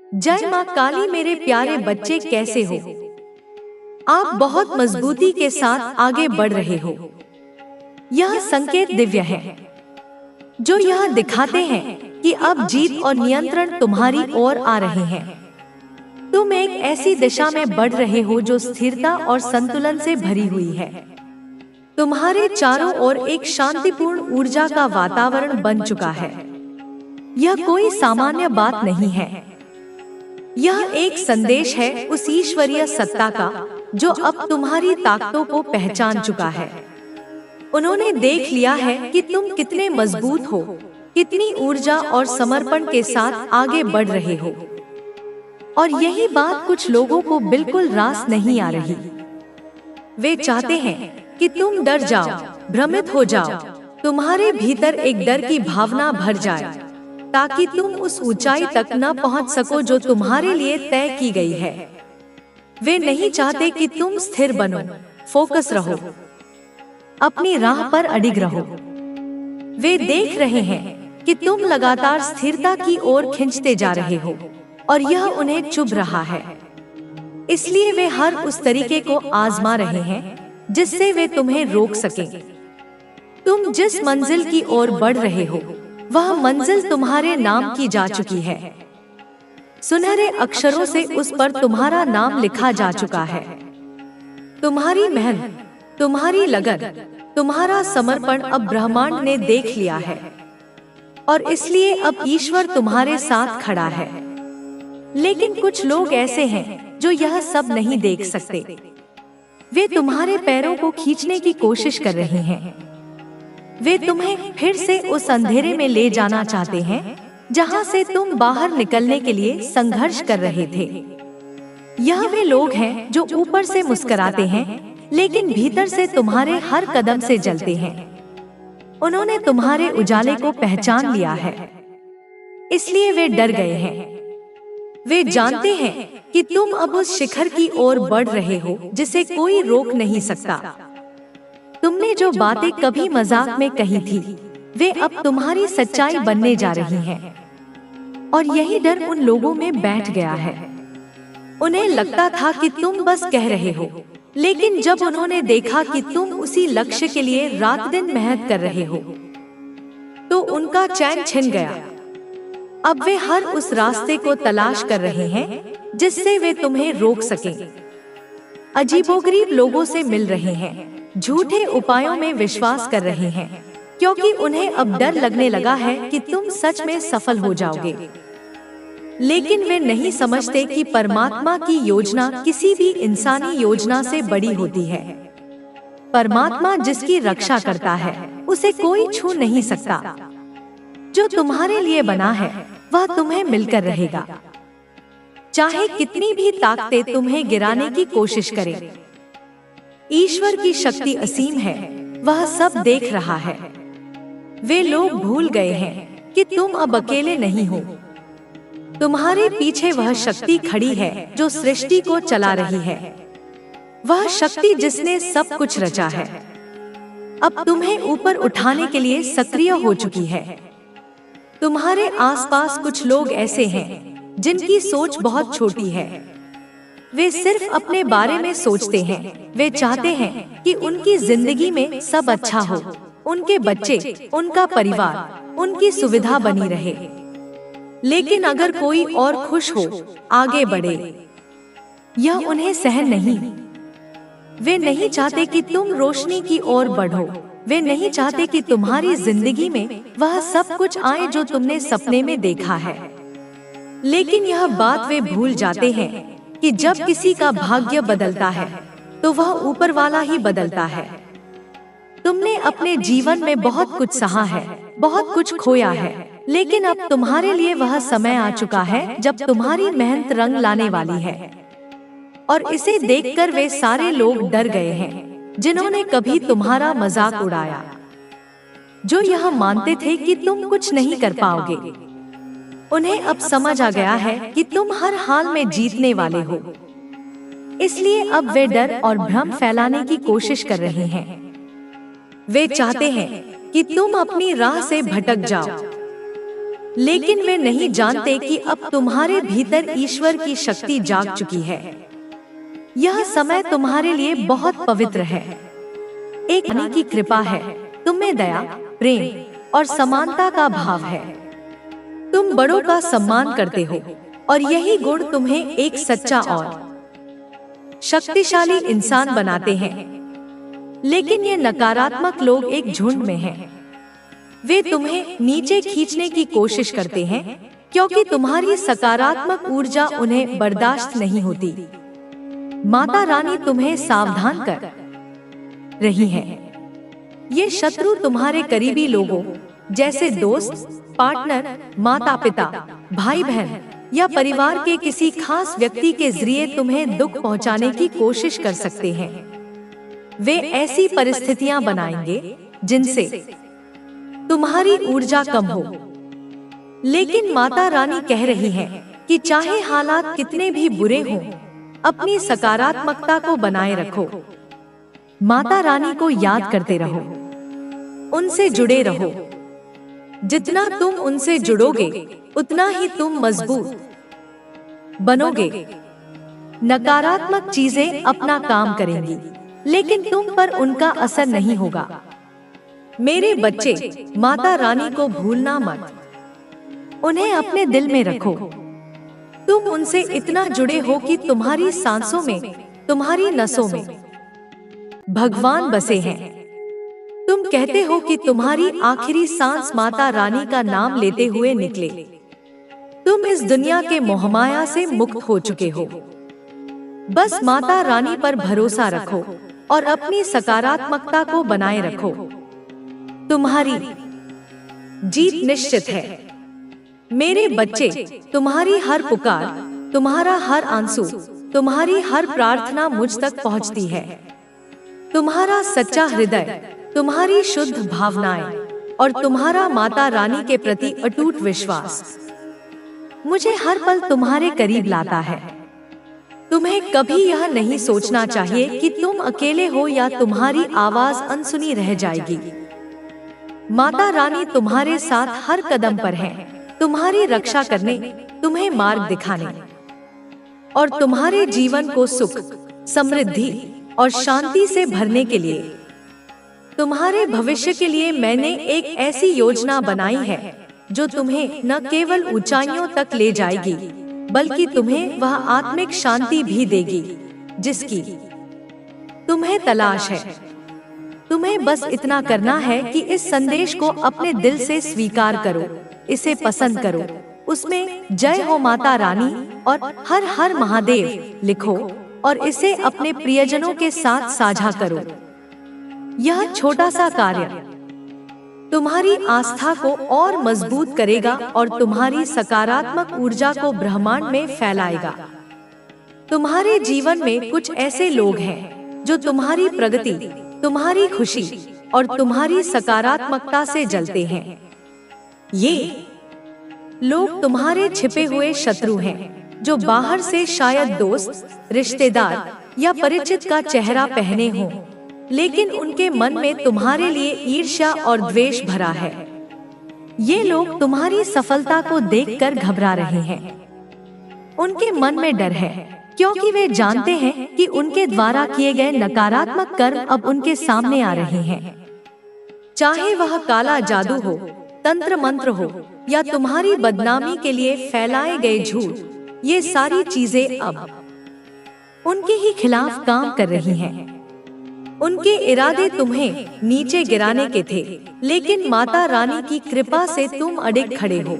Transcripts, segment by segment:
जय माँ काली। मेरे प्यारे बच्चे कैसे हो? आप बहुत मजबूती के साथ आगे बढ़ रहे हो। यह संकेत दिव्य है, जो यह दिखाते हैं कि अब जीत और नियंत्रण तुम्हारी ओर आ रहे हैं। तुम एक ऐसी दिशा में बढ़ रहे हो जो स्थिरता और संतुलन से भरी हुई है। तुम्हारे चारों ओर एक शांतिपूर्ण ऊर्जा का वातावरण बन चुका है। यह कोई सामान्य बात नहीं है। यह एक संदेश है उस ईश्वरीय सत्ता का जो अब तुम्हारी ताकतों को पहचान चुका है। उन्होंने देख लिया है कि तुम कितने मजबूत हो, कितनी ऊर्जा और समर्पण के साथ आगे बढ़ रहे हो। और यही बात कुछ लोगों को बिल्कुल रास नहीं आ रही। वे चाहते हैं कि तुम डर जाओ, भ्रमित हो जाओ, तुम्हारे भीतर एक डर की भावना भर जाए, ताकि तुम उस ऊंचाई तक न पहुंच सको जो तुम्हारे लिए तय की गई है। वे नहीं चाहते कि तुम स्थिर बनो, फोकस रहो, अपनी राह पर अडिग रहो। वे देख रहे हैं कि तुम लगातार स्थिरता की ओर खिंचते जा रहे हो और यह उन्हें चुभ रहा है। इसलिए वे हर उस तरीके को आजमा रहे हैं जिससे वे तुम्हें रोक सकें। तुम जिस मंजिल की ओर बढ़ रहे हो वह मंजिल तुम्हारे नाम की जा चुकी है। सुनहरे अक्षरों से उस पर तुम्हारा नाम लिखा जा चुका है। तुम्हारी मेहनत, तुम्हारी लगन, तुम्हारा समर्पण अब ब्रह्मांड ने देख लिया है और इसलिए अब ईश्वर तुम्हारे साथ खड़ा है। लेकिन कुछ लोग ऐसे हैं जो यह सब नहीं देख सकते। वे तुम्हारे पैरों को खींचने की कोशिश कर रहे हैं। वे तुम्हें फिर से उस अंधेरे में ले जाना चाहते हैं जहां से तुम बाहर निकलने के लिए संघर्ष कर रहे थे। यह वे लोग हैं जो ऊपर से मुस्कुराते हैं लेकिन भीतर से तुम्हारे हर कदम से जलते हैं। उन्होंने तुम्हारे उजाले को पहचान लिया है, इसलिए वे डर गए हैं। वे जानते हैं कि तुम अब उस शिखर की ओर बढ़ रहे हो जिसे कोई रोक नहीं सकता। तुमने जो बातें कभी मजाक में कही थी, वे अब तुम्हारी सच्चाई बनने जा रही हैं। और यही डर उन लोगों में बैठ गया है। उन्हें लगता था कि तुम बस कह रहे हो, लेकिन जब उन्होंने देखा कि तुम उसी लक्ष्य के लिए रात दिन मेहनत कर रहे हो, तो उनका चैन छिन गया। अब वे हर उस रास्ते को तलाश कर रहे हैं जिससे वे तुम्हें रोक सकें। अजीबोगरीब लोगों से मिल रहे हैं, झूठे उपायों में विश्वास कर रहे हैं, क्योंकि उन्हें अब डर लगने लगा है कि तुम सच में सफल हो जाओगे। लेकिन वे नहीं समझते कि परमात्मा की योजना किसी भी इंसानी योजना से बड़ी होती है। परमात्मा जिसकी रक्षा करता है उसे कोई छू नहीं सकता। जो तुम्हारे लिए बना है वह तुम्हें मिलकर रहेगा, चाहे कितनी भी ताकतें तुम्हें गिराने की कोशिश करें। ईश्वर की शक्ति असीम है, वह सब देख रहा है। वे लोग भूल गए हैं कि तुम अब अकेले नहीं हो। तुम्हारे पीछे वह शक्ति खड़ी है जो सृष्टि को चला रही है। वह शक्ति जिसने सब कुछ रचा है अब तुम्हें ऊपर उठाने के लिए सक्रिय हो चुकी है। तुम्हारे आसपास कुछ लोग ऐसे हैं जिनकी सोच बहुत छोटी है। वे सिर्फ अपने बारे में सोचते हैं। वे चाहते हैं कि उनकी जिंदगी में सब अच्छा हो, उनके बच्चे, उनका परिवार, उनकी सुविधा बनी रहे। लेकिन अगर कोई और खुश हो, आगे बढ़े, यह उन्हें सहन नहीं। वे नहीं चाहते कि तुम रोशनी की ओर बढ़ो। वे नहीं चाहते कि तुम्हारी जिंदगी में वह सब कुछ आए जो तुमने सपने में देखा है। लेकिन यह बात वे भूल जाते हैं कि जब किसी का भाग्य बदलता है तो वह ऊपर वाला ही बदलता है। तुमने अपने जीवन में बहुत कुछ सहा है, बहुत कुछ खोया है, लेकिन अब तुम्हारे लिए वह समय आ चुका है जब तुम्हारी मेहनत रंग लाने वाली है। और इसे देखकर वे सारे लोग डर गए हैं जिन्होंने कभी तुम्हारा मजाक उड़ाया, जो यह मानते थे कि तुम कुछ नहीं कर पाओगे। उन्हें अब समझ आ गया है कि तुम हर हाल में जीतने वाले हो। इसलिए अब वे डर और भ्रम फैलाने की कोशिश कर रहे हैं। वे चाहते हैं कि तुम अपनी राह से भटक जाओ। लेकिन वे नहीं जानते कि अब तुम्हारे भीतर ईश्वर की शक्ति जाग चुकी है। यह समय तुम्हारे लिए बहुत पवित्र है। एक रानी की कृपा है, तुम्हें दया, प्रेम और समानता का भाव है। तुम बड़ों का सम्मान करते हो और यही गुण तुम्हें एक सच्चा और शक्तिशाली इंसान बनाते हैं। लेकिन ये नकारात्मक लोग एक झुंड में हैं। वे तुम्हें नीचे खींचने की कोशिश करते हैं क्योंकि तुम्हारी सकारात्मक ऊर्जा उन्हें बर्दाश्त नहीं होती। माता रानी तुम्हें सावधान कर रही है। ये शत्रु तुम्हारे करीबी लोगों जैसे दोस्त, पार्टनर, माता पिता, भाई बहन या परिवार के किसी खास व्यक्ति के जरिए तुम्हें दुख पहुंचाने की कोशिश कर सकते हैं। वे ऐसी परिस्थितियां बनाएंगे जिनसे तुम्हारी ऊर्जा कम हो। लेकिन माता रानी कह रही है कि चाहे हालात कितने भी बुरे हों, अपनी सकारात्मकता को बनाए रखो। माता रानी को याद करते रहो, उनसे जुड़े रहो। जितना तुम उनसे जुड़ोगे उतना ही तुम मजबूत बनोगे। नकारात्मक चीजें अपना काम करेंगी, लेकिन तुम पर उनका असर नहीं होगा। मेरे बच्चे, माता रानी को भूलना मत। उन्हें अपने दिल में रखो। तुम उनसे इतना जुड़े हो कि तुम्हारी सांसों में, तुम्हारी नसों में भगवान बसे हैं। तुम कहते हो कि तुम्हारी आखिरी सांस माता रानी का नाम लेते हुए निकले। तुम इस दुनिया के मोहमाया से मुक्त हो चुके हो। बस माता रानी पर भरोसा रखो और अपनी सकारात्मकता को बनाए रखो। तुम्हारी जीत निश्चित है। मेरे बच्चे, तुम्हारी हर पुकार, तुम्हारा हर आंसू, तुम्हारी हर प्रार्थना मुझ तक पहुंचती है। तुम्हारा सच्चा हृदय, तुम्हारी शुद्ध भावनाएं और तुम्हारा माता रानी के प्रति अटूट विश्वास मुझे हर पल तुम्हारे करीब लाता है। तुम्हें कभी यह नहीं सोचना चाहिए कि तुम अकेले हो या तुम्हारी आवाज अनसुनी रह जाएगी। माता रानी तुम्हारे साथ हर कदम पर है, तुम्हारी रक्षा करने, तुम्हें मार्ग दिखाने और तुम्हारे जीवन को सुख, समृद्धि और शांति से भरने के लिए। तुम्हारे भविष्य के लिए मैंने एक ऐसी योजना बनाई है जो तुम्हें न केवल ऊंचाइयों तक ले जाएगी, बल्कि तुम्हें वह आत्मिक शांति भी देगी जिसकी तुम्हें तलाश है। तुम्हें बस इतना करना है कि इस संदेश को अपने दिल से स्वीकार करो, इसे पसंद करो, उसमें जय हो माता रानी और हर हर महादेव लिखो और इसे अपने प्रियजनों के साथ साझा करो। यह छोटा सा कार्य तुम्हारी आस्था को और मजबूत करेगा और तुम्हारी सकारात्मक ऊर्जा को ब्रह्मांड में फैलाएगा। तुम्हारे जीवन में कुछ ऐसे लोग हैं जो तुम्हारी प्रगति, तुम्हारी खुशी और तुम्हारी सकारात्मकता से जलते हैं। ये लोग तुम्हारे छिपे हुए शत्रु हैं जो बाहर से शायद दोस्त, रिश्तेदार या परिचित का चेहरा पहने हों, लेकिन उनके मन में तुम्हारे लिए ईर्ष्या और द्वेष भरा है। ये लोग तुम्हारी सफलता को देखकर घबरा रहे हैं। उनके मन में डर है क्योंकि वे जानते हैं कि उनके द्वारा किए गए नकारात्मक कर्म अब उनके सामने आ रहे हैं। चाहे वह काला जादू हो, तंत्र मंत्र हो या तुम्हारी बदनामी के लिए फैलाए गए झूठ, ये सारी चीजें अब उनके ही खिलाफ काम कर रही हैं। उनके इरादे तुम्हें नीचे गिराने के थे, लेकिन माता रानी की कृपा से तुम अडिग खड़े हो।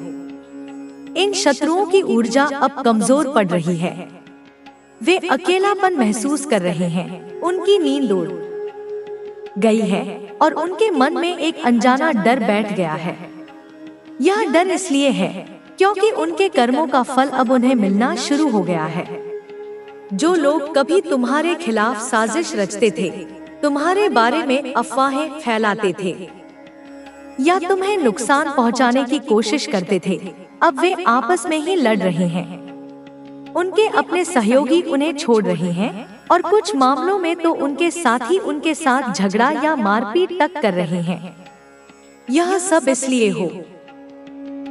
इन शत्रुओं की ऊर्जा अब कमजोर पड़ रही है। वे अकेलापन महसूस कर रहे हैं, उनकी नींद उड़ गई है और उनके मन में एक अनजाना डर बैठ गया है। यह डर इसलिए है क्योंकि उनके कर्मों का फल अब उन्हें मिलना शुरू हो गया है। जो लोग कभी तुम्हारे खिलाफ साजिश रचते थे, तुम्हारे बारे में अफवाहें फैलाते थे या तुम्हें नुकसान पहुंचाने की कोशिश करते थे, अब वे आपस में ही लड़ रहे हैं। उनके अपने सहयोगी उन्हें छोड़ रहे हैं और कुछ मामलों में तो उनके साथी उनके साथ झगड़ा या मारपीट तक कर रहे हैं। यह सब इसलिए हो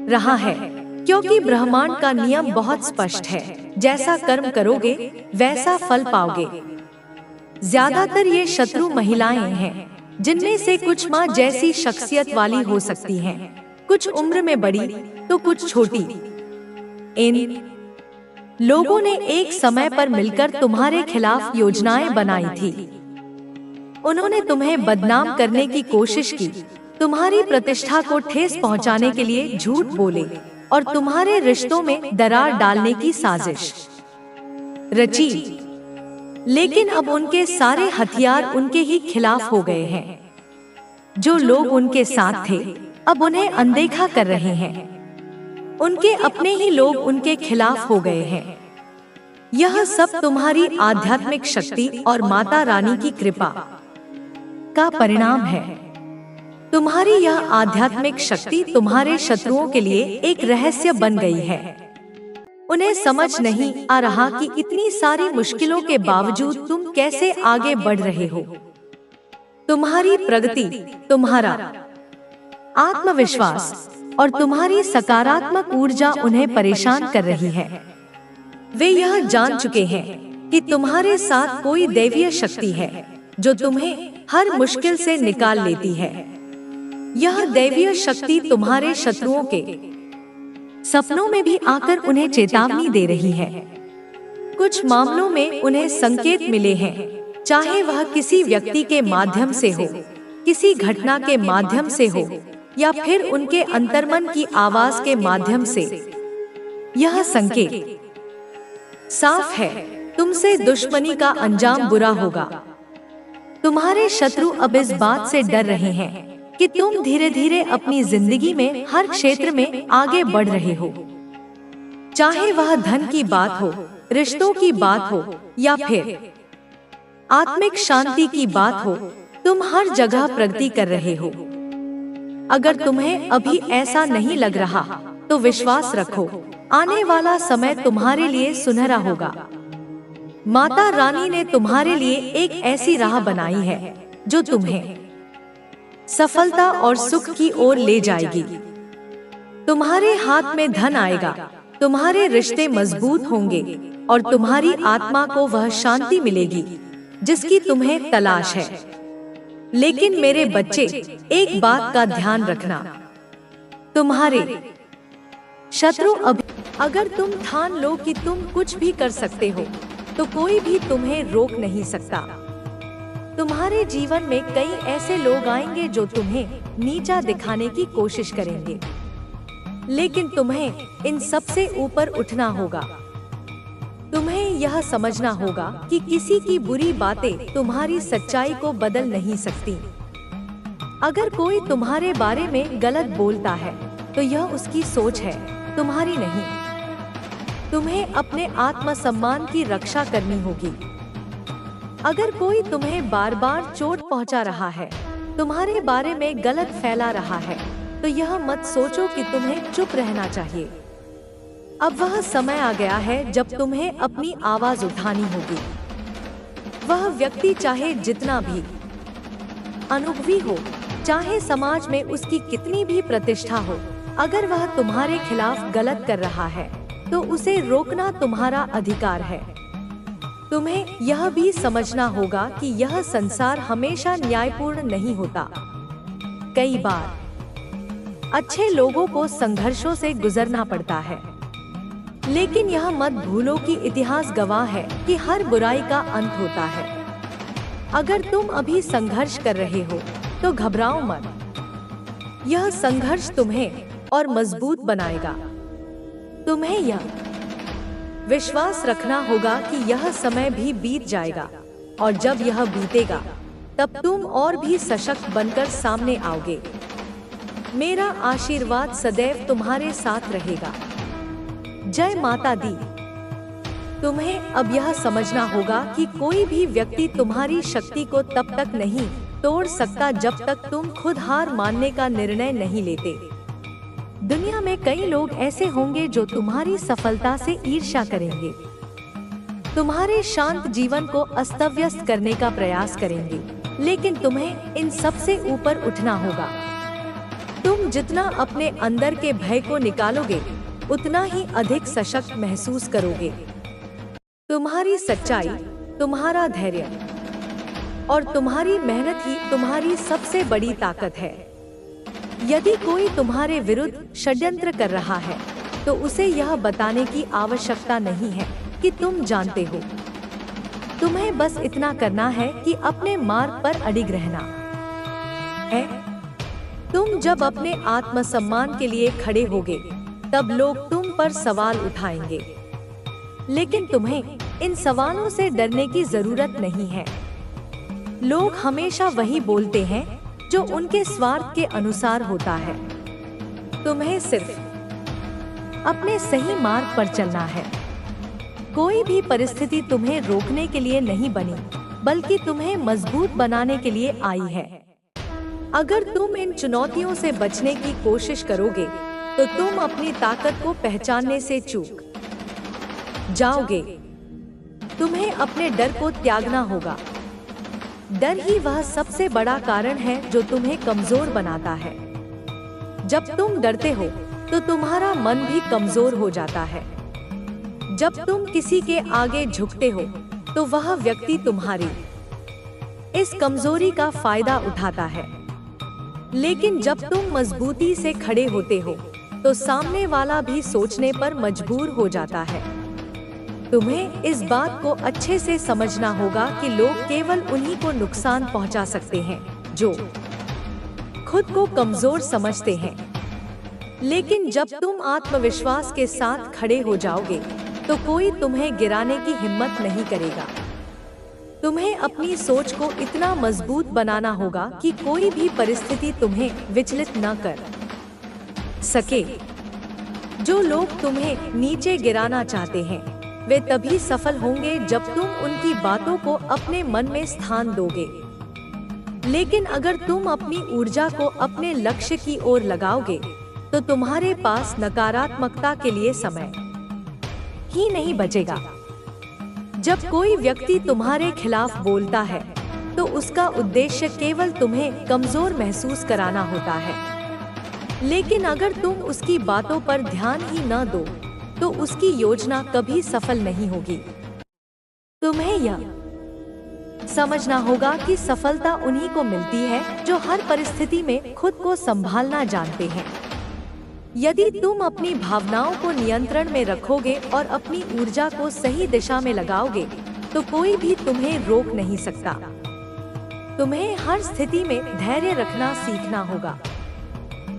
रहा है, क्योंकि ब्रह्मांड का नियम बहुत स्पष्ट है, जैसा कर्म करोगे वैसा फल पाओगे। ज्यादातर ये शत्रु महिलाएं हैं, जिनमें से कुछ माँ जैसी शख्सियत वाली हो सकती हैं, कुछ उम्र में बड़ी तो कुछ छोटी। इन लोगों ने एक समय पर मिलकर तुम्हारे खिलाफ योजनाएं बनाई थी। उन्होंने तुम्हें बदनाम करने की कोशिश की, तुम्हारी प्रतिष्ठा को ठेस पहुंचाने के लिए झूठ बोले और तुम्हारे रिश्तों में दरार डालने की साजिश रची। लेकिन अब उनके सारे हथियार उनके ही खिलाफ हो गए हैं। जो लोग उनके साथ थे अब उन्हें अनदेखा कर रहे हैं। उनके अपने ही लोग उनके खिलाफ हो गए हैं। यह सब तुम्हारी आध्यात्मिक शक्ति और माता रानी की कृपा का परिणाम है। तुम्हारी यह आध्यात्मिक शक्ति तुम्हारे शत्रुओं के लिए एक रहस्य बन गई है। उन्हें समझ नहीं आ रहा कि इतनी सारी मुश्किलों के बावजूद तुम कैसे आगे बढ़ रहे हो। तुम्हारी प्रगति, तुम्हारा आत्मविश्वास और तुम्हारी सकारात्मक ऊर्जा उन्हें परेशान कर रही है। वे यह जान चुके हैं कि तुम्हारे साथ कोई दैवीय शक्ति है जो तुम्हें हर मुश्किल से निकाल लेती है। यह दैवीय शक्ति तुम्हारे शत्रुओं के सपनों में भी आकर उन्हें चेतावनी दे रही है। कुछ मामलों में उन्हें संकेत मिले हैं, चाहे वह किसी व्यक्ति के माध्यम से हो, किसी घटना के माध्यम से हो या फिर उनके अंतर्मन की आवाज के माध्यम से। यह संकेत साफ है, तुमसे दुश्मनी का अंजाम बुरा होगा। तुम्हारे शत्रु अब इस बात से डर रहे हैं कि तुम धीरे धीरे अपनी जिंदगी में हर क्षेत्र में आगे बढ़ रहे हो। चाहे वह धन की बात हो, रिश्तों की बात हो या फिर आत्मिक शांति की बात हो, तुम हर जगह प्रगति कर रहे हो। अगर तुम्हें अभी ऐसा नहीं लग रहा तो विश्वास रखो, आने वाला समय तुम्हारे लिए सुनहरा होगा। माता रानी ने तुम्हारे लिए एक ऐसी राह बनाई है जो तुम्हें सफलता और सुख की ओर ले जाएगी। तुम्हारे हाथ में धन आएगा, तुम्हारे रिश्ते मजबूत होंगे और तुम्हारी आत्मा को वह शांति मिलेगी जिसकी तुम्हें तलाश है। लेकिन मेरे बच्चे, एक बात का ध्यान रखना, तुम्हारे शत्रु अगर तुम ठान लो कि तुम कुछ भी कर सकते हो तो कोई भी तुम्हें रोक नहीं सकता। तुम्हारे जीवन में कई ऐसे लोग आएंगे जो तुम्हें नीचा दिखाने की कोशिश करेंगे, लेकिन तुम्हें इन सबसे ऊपर उठना होगा। तुम्हें यह समझना होगा कि किसी की बुरी बातें तुम्हारी सच्चाई को बदल नहीं सकती। अगर कोई तुम्हारे बारे में गलत बोलता है तो यह उसकी सोच है, तुम्हारी नहीं। तुम्हें अपने आत्मसम्मान की रक्षा करनी होगी। अगर कोई तुम्हें बार बार चोट पहुंचा रहा है, तुम्हारे बारे में गलत फैला रहा है, तो यह मत सोचो कि तुम्हें चुप रहना चाहिए। अब वह समय आ गया है जब तुम्हें अपनी आवाज उठानी होगी। वह व्यक्ति चाहे जितना भी अनुभवी हो, चाहे समाज में उसकी कितनी भी प्रतिष्ठा हो, अगर वह तुम्हारे खिलाफ गलत कर रहा है तो उसे रोकना तुम्हारा अधिकार है। तुम्हें यह भी समझना होगा कि यह संसार हमेशा न्यायपूर्ण नहीं होता। कई बार अच्छे लोगों को संघर्षों से गुजरना पड़ता है, लेकिन यह मत भूलो कि इतिहास गवाह है कि हर बुराई का अंत होता है। अगर तुम अभी संघर्ष कर रहे हो तो घबराओ मत। यह संघर्ष तुम्हें और मजबूत बनाएगा। तुम्हें यह विश्वास रखना होगा कि यह समय भी बीत जाएगा, और जब यह बीतेगा तब तुम और भी सशक्त बनकर सामने आओगे। मेरा आशीर्वाद सदैव तुम्हारे साथ रहेगा। जय माता दी। तुम्हें अब यह समझना होगा कि कोई भी व्यक्ति तुम्हारी शक्ति को तब तक नहीं तोड़ सकता जब तक तुम खुद हार मानने का निर्णय नहीं लेते। दुनिया में कई लोग ऐसे होंगे जो तुम्हारी सफलता से ईर्ष्या करेंगे, तुम्हारे शांत जीवन को अस्त-व्यस्त करने का प्रयास करेंगे, लेकिन तुम्हें इन सब से ऊपर उठना होगा। तुम तुम जितना अपने अंदर के भय को निकालोगे, उतना ही अधिक सशक्त महसूस करोगे। तुम्हारी सच्चाई, तुम्हारा धैर्य और तुम्हारी मेहनत ही तुम्हारी सबसे बड़ी ताकत है। यदि कोई तुम्हारे विरुद्ध षड्यंत्र कर रहा है, तो उसे यह बताने की आवश्यकता नहीं है कि तुम जानते हो। तुम्हें बस इतना करना है कि अपने मार्ग पर अडिग रहना है। तुम जब अपने आत्मसम्मान के लिए खड़े होगे, तब लोग तुम पर सवाल उठाएंगे, लेकिन तुम्हें इन सवालों से डरने की जरूरत नहीं है। लोग हमेशा वही बोलते हैं जो उनके स्वार्थ के अनुसार होता है। तुम्हें सिर्फ अपने सही मार्ग पर चलना है। कोई भी परिस्थिति तुम्हें रोकने के लिए नहीं बनी, बल्कि तुम्हें मजबूत बनाने के लिए आई है। अगर तुम इन चुनौतियों से बचने की कोशिश करोगे, तो तुम अपनी ताकत को पहचानने से चूक जाओगे। तुम्हें अपने डर को त्यागना होगा। डर ही वह सबसे बड़ा कारण है जो तुम्हें कमजोर बनाता है। जब तुम डरते हो, तो तुम्हारा मन भी कमजोर हो जाता है। जब तुम किसी के आगे झुकते हो, तो वह व्यक्ति तुम्हारी इस कमजोरी का फायदा उठाता है। लेकिन जब तुम मजबूती से खड़े होते हो, तो सामने वाला भी सोचने पर मजबूर हो जाता है। तुम्हें इस बात को अच्छे से समझना होगा कि लोग केवल उन्हीं को नुकसान पहुंचा सकते हैं जो खुद को कमजोर समझते हैं। लेकिन जब तुम आत्मविश्वास के साथ खड़े हो जाओगे, तो कोई तुम्हें गिराने की हिम्मत नहीं करेगा। तुम्हें अपनी सोच को इतना मजबूत बनाना होगा कि कोई भी परिस्थिति तुम्हें विचलित न कर सके। जो लोग तुम्हें नीचे गिराना चाहते हैं, वे तभी सफल होंगे जब तुम उनकी बातों को अपने मन में स्थान दोगे। लेकिन अगर तुम अपनी ऊर्जा को अपने लक्ष्य की ओर लगाओगे, तो तुम्हारे पास नकारात्मकता के लिए समय ही नहीं बचेगा। जब कोई व्यक्ति तुम्हारे खिलाफ बोलता है, तो उसका उद्देश्य केवल तुम्हें कमजोर महसूस कराना होता है। लेकिन अगर तुम उसकी बातों पर ध्यान ही न दो, तो उसकी योजना कभी सफल नहीं होगी। तुम्हें यह समझना होगा कि सफलता उन्हीं को मिलती है जो हर परिस्थिति में खुद को संभालना जानते हैं। यदि तुम अपनी भावनाओं को नियंत्रण में रखोगे और अपनी ऊर्जा को सही दिशा में लगाओगे, तो कोई भी तुम्हें रोक नहीं सकता। तुम्हें हर स्थिति में धैर्य रखना सीखना होगा।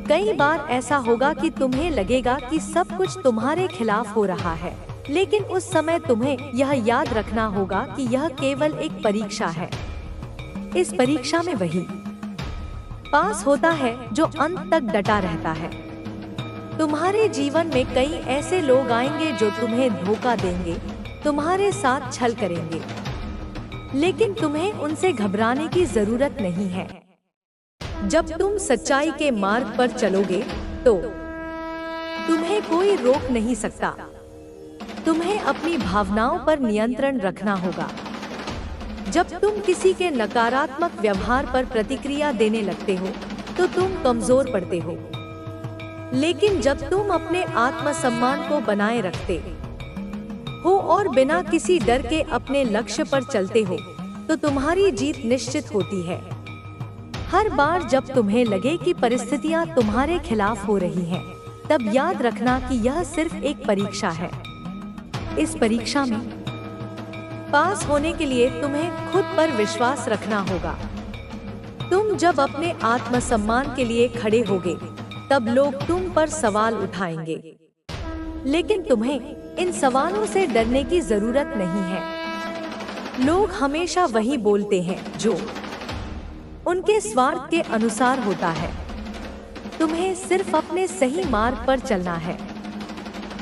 कई बार ऐसा होगा कि तुम्हें लगेगा कि सब कुछ तुम्हारे खिलाफ हो रहा है, लेकिन उस समय तुम्हें यह याद रखना होगा कि यह केवल एक परीक्षा है। इस परीक्षा में वही पास होता है जो अंत तक डटा रहता है। तुम्हारे जीवन में कई ऐसे लोग आएंगे जो तुम्हें धोखा देंगे, तुम्हारे साथ छल करेंगे, लेकिन तुम्हें उनसे घबराने की जरूरत नहीं है। जब तुम सच्चाई के मार्ग पर चलोगे, तो तुम्हें कोई रोक नहीं सकता। तुम्हें अपनी भावनाओं पर नियंत्रण रखना होगा। जब तुम किसी के नकारात्मक व्यवहार पर प्रतिक्रिया देने लगते हो, तो तुम कमजोर पड़ते हो। लेकिन जब तुम अपने आत्मसम्मान को बनाए रखते हो और बिना किसी डर के अपने लक्ष्य पर चलते हो, तो तुम्हारी जीत निश्चित होती है। हर बार जब तुम्हें लगे कि परिस्थितियां तुम्हारे खिलाफ हो रही हैं, तब याद रखना कि यह सिर्फ एक परीक्षा है। इस परीक्षा में पास होने के लिए तुम्हें खुद पर विश्वास रखना होगा। तुम जब अपने आत्मसम्मान के लिए खड़े होगे, तब लोग तुम पर सवाल उठाएंगे, लेकिन तुम्हें इन सवालों से डरने की जरूरत नहीं है। लोग हमेशा वही बोलते हैं जो उनके स्वार्थ के अनुसार होता है। तुम्हें सिर्फ अपने सही मार्ग पर चलना है।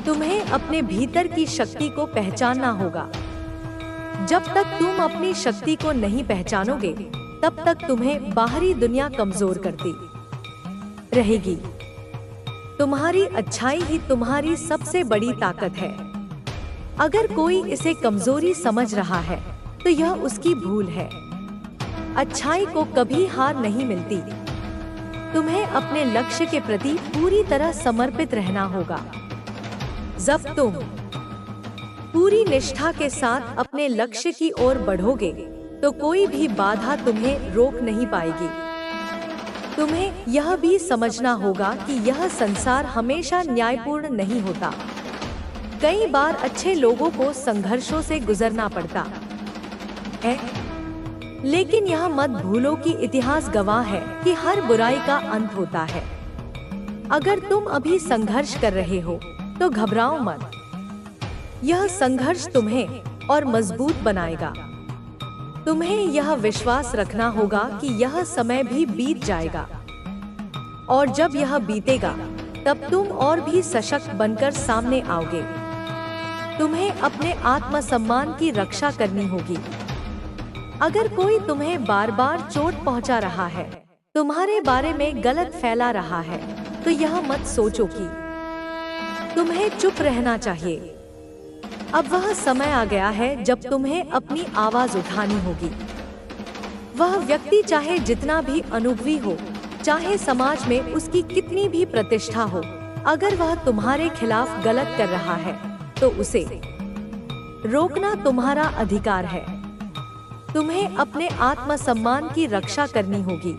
तुम्हें अपने भीतर की शक्ति को पहचानना होगा। जब तक तुम अपनी शक्ति को नहीं पहचानोगे, तब तक तुम्हें बाहरी दुनिया कमजोर करती रहेगी। तुम्हारी अच्छाई ही तुम्हारी सबसे बड़ी ताकत है। अगर कोई इसे कमजोरी समझ रहा है, तो यह उसकी भूल है। अच्छाई को कभी हार नहीं मिलती। तुम्हें अपने लक्ष्य के प्रति पूरी तरह समर्पित रहना होगा। जब तुम पूरी निष्ठा के साथ अपने लक्ष्य की ओर बढ़ोगे तो कोई भी बाधा तुम्हें रोक नहीं पाएगी। तुम्हें यह भी समझना होगा कि यह संसार हमेशा न्यायपूर्ण नहीं होता। कई बार अच्छे लोगों को संघर्षों से गुजरना पड़ता है, लेकिन यह मत भूलो कि इतिहास गवाह है कि हर बुराई का अंत होता है। अगर तुम अभी संघर्ष कर रहे हो तो घबराओ मत। यह संघर्ष तुम्हें और मजबूत बनाएगा। तुम्हें यह विश्वास रखना होगा कि यह समय भी बीत जाएगा, और जब यह बीतेगा तब तुम और भी सशक्त बनकर सामने आओगे। तुम्हें अपने आत्मसम्मान की रक्षा करनी होगी। अगर कोई तुम्हें बार बार चोट पहुंचा रहा है, तुम्हारे बारे में गलत फैला रहा है, तो यह मत सोचो कि तुम्हें चुप रहना चाहिए। अब वह समय आ गया है जब तुम्हें अपनी आवाज उठानी होगी। वह व्यक्ति चाहे जितना भी अनुभवी हो, चाहे समाज में उसकी कितनी भी प्रतिष्ठा हो, अगर वह तुम्हारे खिलाफ गलत कर रहा है तो उसे रोकना तुम्हारा अधिकार है। तुम्हें अपने आत्मसम्मान की रक्षा करनी होगी।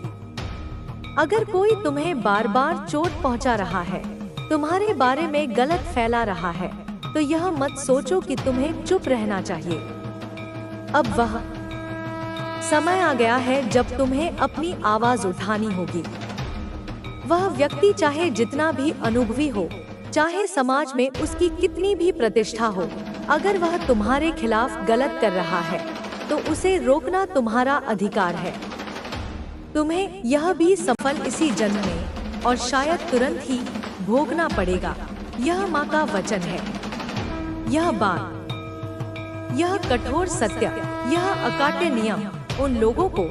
अगर कोई तुम्हें बार बार चोट पहुंचा रहा है, तुम्हारे बारे में गलत फैला रहा है, तो यह मत सोचो कि तुम्हें चुप रहना चाहिए। अब वह समय आ गया है जब तुम्हें अपनी आवाज उठानी होगी। वह व्यक्ति चाहे जितना भी अनुभवी हो, चाहे समाज में उसकी कितनी भी प्रतिष्ठा हो, अगर वह तुम्हारे खिलाफ गलत कर रहा है तो उसे रोकना तुम्हारा अधिकार है। तुम्हें यह भी सफल इसी जन्म में और शायद तुरंत ही भोगना पड़ेगा। यह माँ का वचन है। यह बात, यह कठोर सत्य, यह अकाट्य नियम उन लोगों को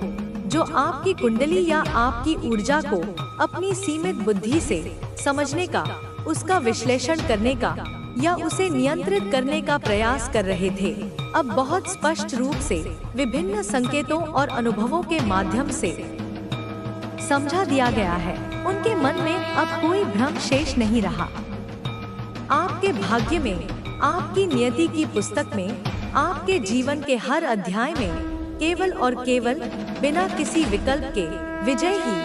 जो आपकी कुंडली या आपकी ऊर्जा को अपनी सीमित बुद्धि से समझने का, उसका विश्लेषण करने का या उसे नियंत्रित करने का प्रयास कर रहे थे, अब बहुत स्पष्ट रूप से विभिन्न संकेतों और अनुभवों के माध्यम से समझा दिया गया है। उनके मन में अब कोई भ्रम शेष नहीं रहा। आपके भाग्य में, आपकी नियति की पुस्तक में, आपके जीवन के हर अध्याय में केवल और केवल बिना किसी विकल्प के विजय ही,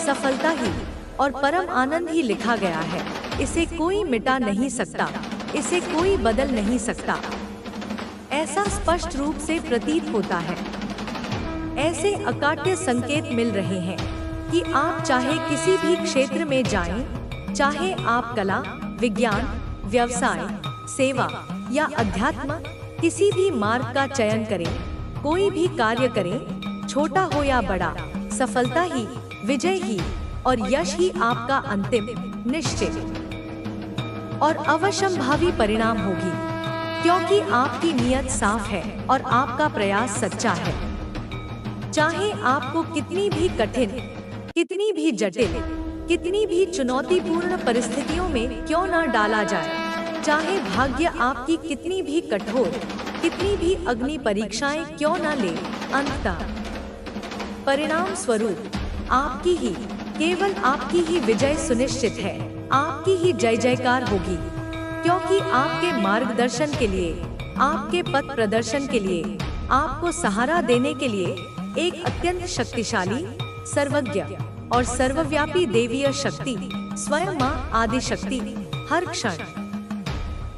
सफलता ही और परम आनंद ही लिखा गया है। इसे कोई मिटा नहीं सकता, इसे कोई बदल नहीं सकता। ऐसा स्पष्ट रूप से प्रतीत होता है। ऐसे अकाट्य संकेत मिल रहे हैं कि आप चाहे किसी भी क्षेत्र में जाएं, चाहे आप कला, विज्ञान, व्यवसाय, सेवा या अध्यात्म, किसी भी मार्ग का चयन करें, कोई भी कार्य करें, छोटा हो या बड़ा, सफलता ही, विजय ही और यश ही आपका अंतिम, निश्चित और अवश्यंभावी परिणाम होगी, क्योंकि आपकी नियत साफ है और आपका प्रयास सच्चा है। चाहे आपको कितनी भी कठिन, कितनी भी जटिल, कितनी भी चुनौतीपूर्ण परिस्थितियों में क्यों न डाला जाए, चाहे भाग्य आपकी कितनी भी कठोर, कितनी भी अग्नि परीक्षाएं क्यों न ले, अंततः परिणाम स्वरूप आपकी ही, केवल आपकी ही विजय सुनिश्चित है। आपकी ही जय जयकार होगी, क्योंकि आपके मार्गदर्शन के लिए, आपके पथ प्रदर्शन के लिए, आपको सहारा देने के लिए एक अत्यंत शक्तिशाली, सर्वज्ञ और सर्वव्यापी देवीय शक्ति, स्वयं माँ आदि शक्ति, हर क्षण,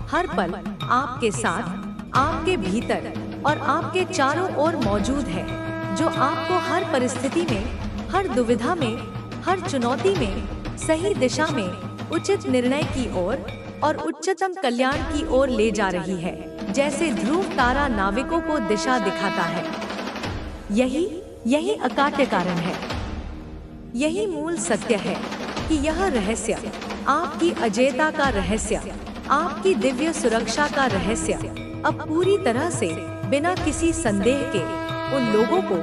हर पल आपके साथ, आपके भीतर और आपके चारों ओर मौजूद है, जो आपको हर परिस्थिति में, हर दुविधा में, हर चुनौती में सही दिशा में, उचित निर्णय की ओर और उच्चतम कल्याण की ओर ले जा रही है, जैसे ध्रुव तारा नाविकों को दिशा दिखाता है। यही अकाट्य कारण है। यही मूल सत्य है कि यह रहस्य, आपकी अजेयता का रहस्य, आपकी दिव्य सुरक्षा का रहस्य अब पूरी तरह से बिना किसी संदेह के उन लोगों को,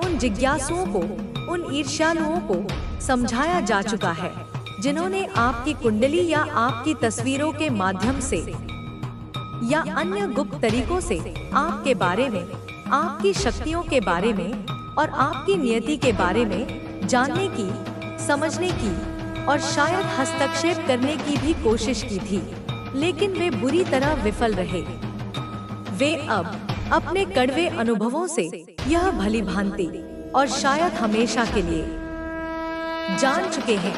उन जिज्ञासुओं को, उन ईर्ष्यालुओं को समझाया जा चुका है, जिन्होंने आपकी कुंडली या आपकी तस्वीरों के माध्यम से या अन्य गुप्त तरीकों से आपके बारे में, आपकी शक्तियों के बारे में और आपकी नियति के बारे में जानने की, समझने की और शायद हस्तक्षेप करने की भी कोशिश की थी, लेकिन वे बुरी तरह विफल रहे। वे अब अपने कड़वे अनुभवों से यह भली भांति और शायद हमेशा के लिए जान चुके हैं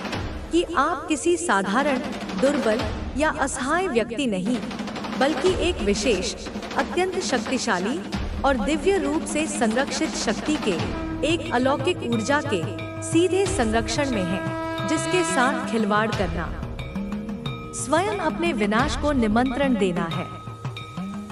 कि आप किसी साधारण, दुर्बल या असहाय व्यक्ति नहीं, बल्कि एक विशेष, अत्यंत शक्तिशाली और दिव्य रूप से संरक्षित शक्ति के एक अलौकिक ऊर्जा के सीधे संरक्षण में हैं, जिसके साथ खिलवाड़ करना स्वयं अपने विनाश को निमंत्रण देना है।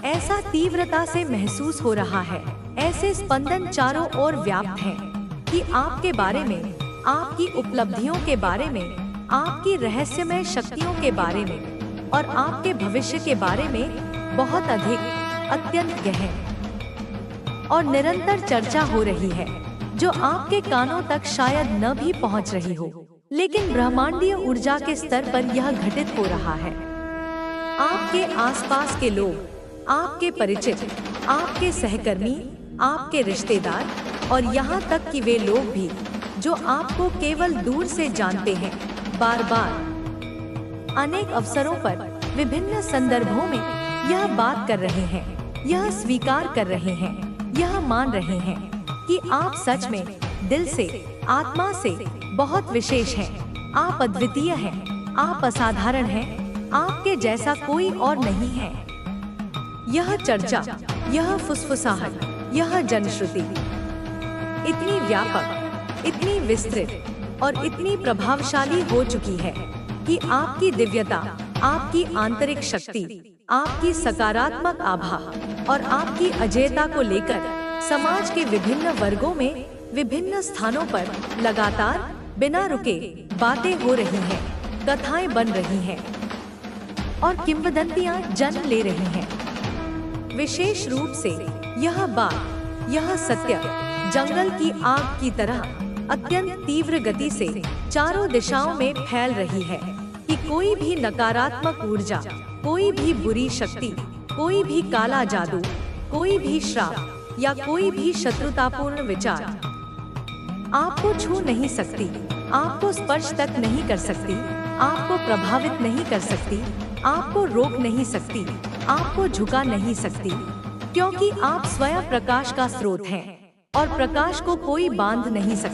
ऐसा तीव्रता से महसूस हो रहा है, ऐसे स्पंदन चारों ओर व्याप्त हैं कि आपके बारे में, आपकी उपलब्धियों के बारे में, आपकी रहस्यमय शक्तियों के बारे में और आपके भविष्य के बारे में बहुत अधिक, अत्यंत गहन और निरंतर चर्चा हो रही है, जो आपके कानों तक शायद न भी पहुंच रही हो, लेकिन ब्रह्मांडीय ऊर्जा के स्तर पर यह घटित हो रहा है। आपके आसपास के लोग, आपके परिचित, आपके सहकर्मी, आपके रिश्तेदार और यहाँ तक कि वे लोग भी जो आपको केवल दूर से जानते हैं, बार बार अनेक अवसरों पर विभिन्न संदर्भों में यह बात कर रहे हैं, यह स्वीकार कर रहे हैं, यह मान रहे हैं कि आप सच में दिल से, आत्मा से बहुत विशेष हैं, आप अद्वितीय हैं, आप असाधारण हैं, आपके जैसा कोई और नहीं है। यह चर्चा, यह फुसफुसाहट, यह जनश्रुति इतनी व्यापक, इतनी विस्तृत और इतनी प्रभावशाली हो चुकी है कि आपकी दिव्यता, आपकी आंतरिक शक्ति, आपकी सकारात्मक आभा और आपकी अजेयता को लेकर समाज के विभिन्न वर्गों में, विभिन्न स्थानों पर लगातार बिना रुके बातें हो रही हैं, कथाएं बन रही हैं और किंवदंतियां जन्म ले रही हैं। विशेष रूप से यह बात, यह सत्य जंगल की आग की तरह अत्यंत तीव्र गति से चारों दिशाओं में फैल रही है कि कोई भी नकारात्मक ऊर्जा, कोई भी बुरी शक्ति, कोई भी काला जादू, कोई भी श्राप या कोई भी शत्रुतापूर्ण विचार आपको छू नहीं सकती, आपको स्पर्श तक नहीं कर सकती, आपको प्रभावित नहीं कर सकती, आपको रोक नहीं सकती, आपको झुका नहीं सकती, क्योंकि आप स्वयं प्रकाश का स्रोत हैं और प्रकाश को कोई बांध नहीं सकता।